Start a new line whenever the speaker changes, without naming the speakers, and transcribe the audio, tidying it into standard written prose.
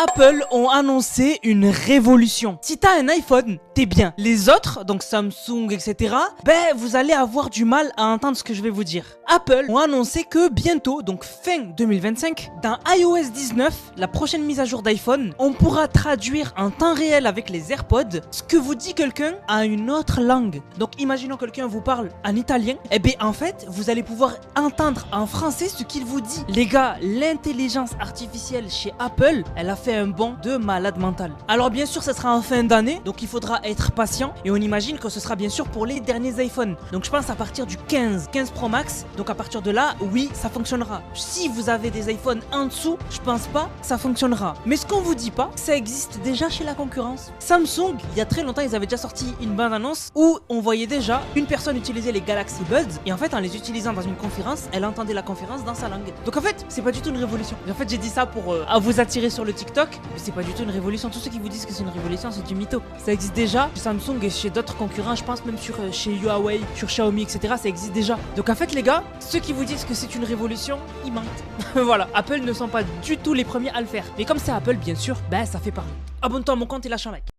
Apple ont annoncé une révolution. Si t'as un iPhone, t'es bien. Les autres, donc Samsung, etc., vous allez avoir du mal à entendre ce que je vais vous dire. Apple ont annoncé que bientôt, donc fin 2025, dans iOS 19, la prochaine mise à jour d'iPhone, on pourra traduire en temps réel avec les AirPods ce que vous dit quelqu'un à une autre langue. Donc imaginons quelqu'un vous parle en italien, en fait, vous allez pouvoir entendre en français ce qu'il vous dit. Les gars, l'intelligence artificielle chez Apple, elle a fait un bond de malade mental. Alors bien sûr, ça sera en fin d'année, donc il faudra être patient et on imagine que ce sera bien sûr pour les derniers iPhones. Donc je pense à partir du 15 Pro Max, donc à partir de là, oui, ça fonctionnera. Si vous avez des iPhones en dessous, je pense pas que ça fonctionnera. Mais ce qu'on vous dit pas, ça existe déjà chez la concurrence. Samsung, il y a très longtemps, ils avaient déjà sorti une bande-annonce où on voyait déjà une personne utiliser les Galaxy Buds et en fait, en les utilisant dans une conférence, elle entendait la conférence dans sa langue. Donc en fait, c'est pas du tout une révolution. Et en fait, j'ai dit ça pour à vous attirer sur le TikTok, mais c'est pas du tout une révolution. Tous ceux qui vous disent que c'est une révolution, c'est du mytho. Ça existe déjà chez Samsung et chez d'autres concurrents, je pense même chez Huawei, sur Xiaomi, etc. Ça existe déjà. Donc en fait, les gars, ceux qui vous disent que c'est une révolution, ils mentent. Voilà, Apple ne sont pas du tout les premiers à le faire. Mais comme c'est Apple, bien sûr, ça fait parler. Abonne-toi à mon compte et lâche un like.